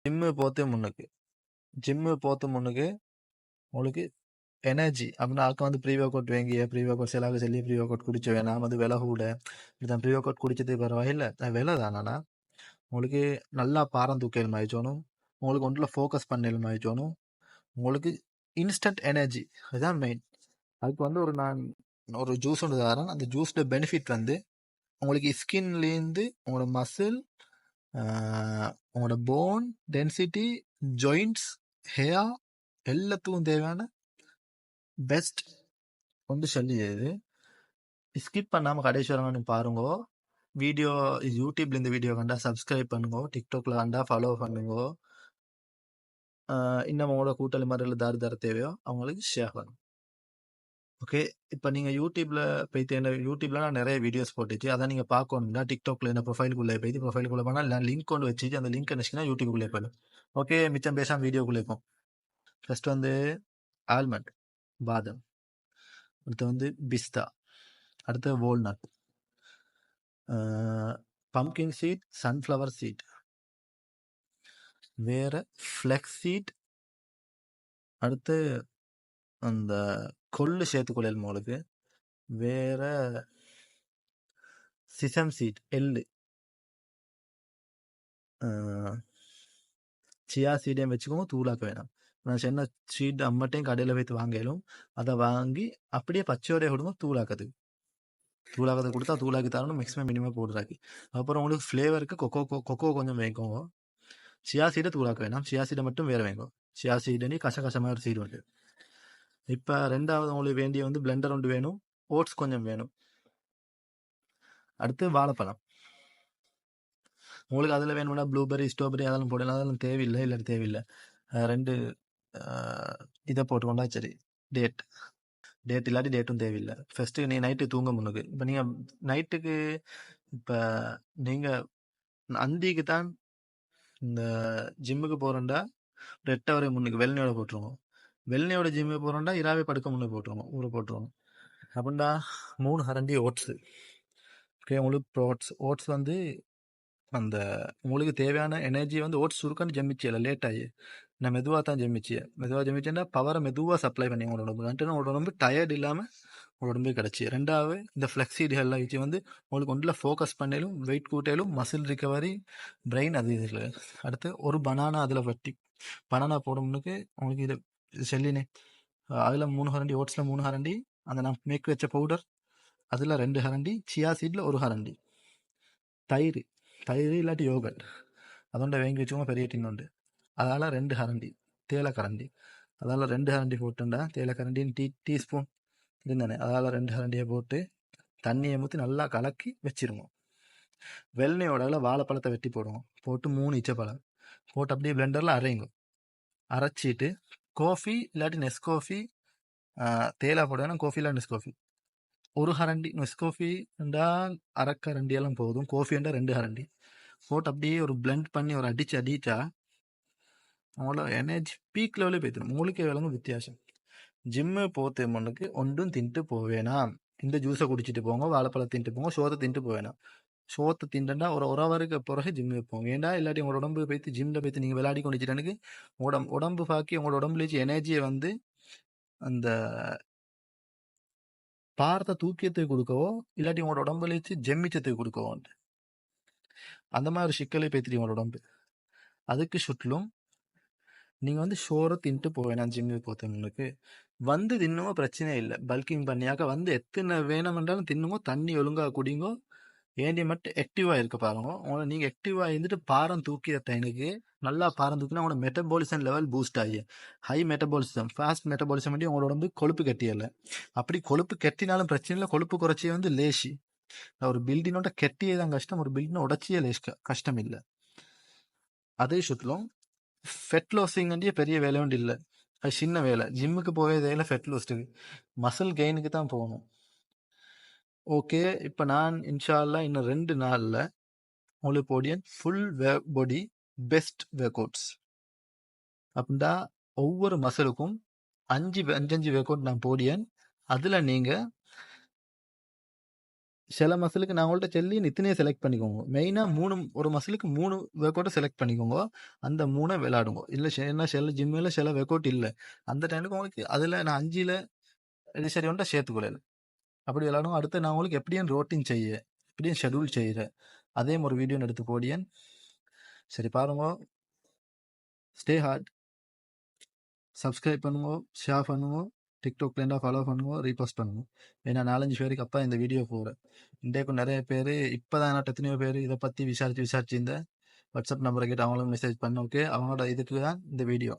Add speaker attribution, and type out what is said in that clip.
Speaker 1: Gym போத்தே முன்னுக்கு gym போத்த முன்னுக்கு உங்களுக்கு எனர்ஜி அப்படின்னா ஆக்க வந்து ப்ரீ ஒர்க் அவுட் வாங்கிய ப்ரீ ஒர்க் அவுட் செலாக சொல்லி ப்ரீ ஒர்க் அவுட் குடிச்ச வேணாம் அது விலை கூட இதுதான் ப்ரீ ஒர்க் அவுட் குடிச்சது பரவாயில்ல விலை தானா உங்களுக்கு நல்லா பாரம் தூக்கல் மாயிச்சோனும் உங்களுக்கு ஒன்றில் ஃபோக்கஸ் பண்ணல் மாயிச்சோனும் உங்களுக்கு இன்ஸ்டன்ட் எனர்ஜி அதுதான் மெயின். அதுக்கு வந்து நான் ஒரு ஜூஸ் ஒன்று தரேன். அந்த ஜூஸோட பெனிஃபிட் வந்து உங்களுக்கு ஸ்கின்லேருந்து உங்களோட மசில், உங்களோட போன் டென்சிட்டி, ஜாயிண்ட்ஸ், ஹேர் எல்லாத்துக்கும் தேவையான பெஸ்ட் வந்து சொல்லியது. ஸ்கிப் பண்ணாமல் கடைசி வரணும்னு பாருங்க. வீடியோ யூடியூப்ல இந்த வீடியோ கண்டா சப்ஸ்கிரைப் பண்ணுங்க, டிக்டாக்ல கண்டா ஃபாலோ பண்ணுங்க. இன்னும் உங்களோட கூட்டணி மாதிரில தர தேவையோ அவங்களுக்கு ஷேர் பண்ணுங்க. ஓகே, இப்போ நீங்கள் யூடியூப்ல போய்த்து என்ன யூடியூப்ல நான் நிறைய வீடியோஸ் போட்டுச்சு. அதை நீங்கள் பார்க்கணும்னா டிக்டாக்ல என்ன ப்ரொஃபைலுக்குள்ளே போய்த்து ப்ரொஃபைலுக்குள்ளே போனால் நான் லிங்க் கொண்டு வச்சுட்டு அந்த லிங்க் நினச்சிங்கன்னா யூடியூப்குள்ளே போயிடும். ஓகே, மிச்சம் பேசாமல் வீடியோக்குள்ளே இருக்கும். ஃபர்ஸ்ட் வந்து ஆல்மண்ட் பாதம், அடுத்து வந்து பிஸ்தா, அடுத்து walnut, pumpkin seat, sunflower seed, வேற ஃப்ளெக்ஸ் சீட், அடுத்து அந்த கொள்ளு சேர்த்துக்கொள்ளல் உங்களுக்கு, வேற சிசம் சீட் எள்ளு, சியா சீடையும் வச்சுக்கோங்க, தூளாக்க வேணாம். நான் சொன்ன சீட் அம்மட்டையும் கடையில் வைத்து வாங்கலும் அதை வாங்கி அப்படியே பச்சையோடைய கொடுங்க தூளாக்கதுக்கு. தூளாக்கதை கொடுத்தா தூளாக்கி தரணும், மேக்ஸிமம் மினிமம் போடுறாக்கி. அப்புறம் உங்களுக்கு ஃப்ளேவருக்கு கொக்கோ கொஞ்சம் வைக்கோங்க. சியா சீடை தூளாக்க வேணாம், சியா சீடை மட்டும் வேற வைங்க. சியா சீடனி கசகசமாக ஒரு சீடு உண்டு. இப்போ ரெண்டாவது உங்களுக்கு வேண்டிய வந்து பிளெண்டர் ஒன்று வேணும், ஓட்ஸ் கொஞ்சம் வேணும், அடுத்து வாழைப்பழம். உங்களுக்கு அதில் வேணும்னா ப்ளூபெரி ஸ்ட்ராபெரி அதெல்லாம் போடலாம், அதெல்லாம் தேவையில்லை, இல்லை தேவையில்லை. ரெண்டு இதை போட்டுக்கொண்டா சரி. டேட் இல்லாட்டி டேட்டும் தேவையில்லை. ஃபர்ஸ்ட்டு நீ நைட்டு தூங்க முன்னுக்கு இப்போ நீங்கள் நைட்டுக்கு இப்போ நீங்கள் அந்திக்கு தான் இந்த ஜிம்முக்கு போகிறோண்டா ஒரு 8 வரை முன்னுக்கு வெள்ளனையோட போட்டுருவோம். வெள்ளனையோட ஜிம்முக்கு போகிறோண்டா இராவே படுக்க முன்னே போட்டுருவோம், ஊற போட்டுருவோம். அப்படின்னா 3 கரண்டி ஓட்ஸு. ஓகே, உங்களுக்கு ஓட்ஸ் வந்து அந்த உங்களுக்கு தேவையான எனர்ஜி வந்து ஓட்ஸ் சுருக்கான்னு ஜெமிச்சியல லேட் ஆகி நான் மெதுவாக தான் ஜெமிச்சேன்னா பவரை மெதுவாக சப்ளை பண்ணி உங்களோட உடம்பு வந்துட்டு உங்களோட உடம்பு டயர்ட் இல்லாமல் உங்களோட உடம்பே கிடச்சி. ரெண்டாவது இந்த ஃப்ளெக்ஸிடிகள்லாம் வச்சு வந்து உங்களுக்கு ஒன்றில் ஃபோக்கஸ் பண்ணலும் வெயிட் கூட்டையிலும் மசில் ரிகவரி பிரெயின் அது இதில். அடுத்து ஒரு பனானா அதில் வட்டி பனானா போடணுக்கு உங்களுக்கு இது செல்லினே அதில் 3 கரண்டி ஓட்ஸில் 3 கரண்டி அந்த நான் மேக் வச்ச பவுடர் அதில் 2 கரண்டி சியா சீடில் 1 கரண்டி தயிர் இல்லாட்டி யோகட் அதோட வாங்கி வச்சுக்கோங்க, பெரிய டின் உண்டு. அதால் 2 கரண்டி தேயிலை கரண்டி, அதால் 2 கரண்டி போட்டுண்டா தேயிலை கரண்டின்னு டீஸ்பூன் இருந்தானே அதால் 2 கரண்டியை போட்டு தண்ணியை ஊற்றி நல்லா கலக்கி வச்சிருவோம். வெள்ளனையோட வாழைப்பழத்தை வெட்டி போடுவோம், போட்டு 3 இச்சப்பழம் போட்டு அப்படியே பிளெண்டரில் அரைச்சிட்டு காஃபி இல்லாட்டி நெஸ்காஃபி தேயிலை போடுவேன்னா காஃபி இல்லாட்டி நெஸ்காஃபி 1 கரண்டி நெஸ்காஃபி என்றால் அரை கரண்டி எல்லாம் போதும், காஃபி என்றால் 2 கரண்டி போட்டு அப்படியே ஒரு பிளெண்ட் பண்ணி ஒரு அடித்தா அவங்களோட எனர்ஜி பீக் லெவலே போய்த்தணும். உங்களுக்கே விளங்கும் வித்தியாசம். ஜிம்மு போத்தே முன்னுக்கு ஒன்றும் தின்ட்டு போவேனா, இந்த ஜூஸை குடிச்சிட்டு போங்க, வாழைப்பழம் தின்ட்டு போங்க, சோத்தை தின்ட்டு போவேனா. சோத்தை தின்றுண்டா ஒரு ஹவருக்கு பிறகு ஜிம்மு போங்க. ஏண்டா இல்லாட்டி உங்களோட உடம்பு போய்த்து ஜிம்மில் போய்த்து நீங்கள் விளையாடி கொண்டுச்சிட்டனுக்கு உடம்பு பாக்கி உங்களோட உடம்புல வச்சு எனர்ஜியை வந்து அந்த பாரத்தை தூக்கியத்துக்கு கொடுக்கவோ இல்லாட்டி உங்களோட உடம்புல வச்சு ஜெம்மிச்சத்துக்கு கொடுக்கவோ அந்த மாதிரி ஒரு சிக்கலை பேத்துட்டு உங்களோட உடம்பு. அதுக்கு சுற்றிலும் நீங்கள் வந்து சோறை தின்ட்டு போவேணாம். ஜிம்முக்கு போத்த முன்னுக்கு வந்து தின்னுமோ பிரச்சனை இல்லை, பல்கிங் பண்ணியாக்க வந்து எத்தனை வேணுமென்றாலும் தின்னுமோ, தண்ணி ஒழுங்காக குடிங்கோ, ஏண்டிய மட்டும் ஆக்டிவாக இருக்க பாருங்க. உங்களை நீங்கள் ஆக்டிவாக இருந்துட்டு பாரம் தூக்கிய டைனுக்கு நல்லா பாரம் தூக்கினா உங்களோட மெட்டபாலிசம் லெவல் பூஸ்ட் ஆகி ஹை மெட்டபாலிசம் ஃபாஸ்ட் மெட்டபாலிசம் பண்ணி உங்களோட வந்து கொழுப்பு கட்டியல. அப்படி கொழுப்பு கட்டினாலும் பிரச்சனை இல்லை, கொழுப்பு குறைச்சியே வந்து லேசி. ஒரு பில்டினோட கெட்டியே தான் கஷ்டம், ஒரு பில்டினை உடச்சியே லேஸ் கஷ்டம் இல்லை. அதே சுற்றிலும் ஃபெட் லாஸிங் பெரிய வேலை ஒன்று இல்லை, அது சின்ன வேலை. ஜிம்முக்கு போவே தேவையில்ல, ஃபெட் லாஸ்ட்டுக்கு மசில் கெயினுக்கு தான் போகணும். ஓகே, இப்போ நான் இன்ஷா அல்லா இன்னும் 2 நாளில் உங்களுக்கு போடியன் full body best workouts. அப்படின்னா ஒவ்வொரு மசிலுக்கும் 5 ஒர்க் அவுட் நான் போடியன். அதில் நீங்கள் சில மசிலுக்கு நான் உங்கள்ட்ட சொல்லி இத்தனையே செலக்ட் பண்ணிக்கோங்க. மெயினா 3 ஒரு மசிலுக்கு 3 ஒர்க் அவுட்ட செலக்ட் பண்ணிக்கோங்க. அந்த 3 விளையாடுங்க. இல்ல ஏன்னா சில ஜிம்ல சில ஒர்க் அவுட் இல்ல. அந்த டைமுக்கு உங்களுக்கு அதுல நான் 5ல இது சரி ஒன்றை சேர்த்துக்கொள்ளல. அப்படி விளையாடுங்க. அடுத்து நான் உங்களுக்கு எப்படியும் ரோட்டின் செய்ய, எப்படியும் ஷெட்யூல் செய்கிறேன். அதே ஒரு வீடியோ எடுத்து போடியன். சரி பாருங்க. Stay hard. சப்ஸ்கிரைப் பண்ணுங்க, ஷேர் பண்ணுங்க, டிக்டாக்ல இருந்தா ஃபாலோ பண்ணுங்க, ரீபோஸ்ட் பண்ணுங்க. ஏன்னா 4-5 பேருக்கு அப்பா இந்த வீடியோ போகிறேன். இன்றைக்கும் நிறைய பேர் இப்போதான் நான் எத்தனையோ பேர் இதை பற்றி விசாரிச்சு இந்த வாட்ஸ்அப் நம்பரை கேட்டு அவங்களும் மெசேஜ் பண்ண. ஓகே, அவங்களோட இதுக்கு தான் இந்த வீடியோ.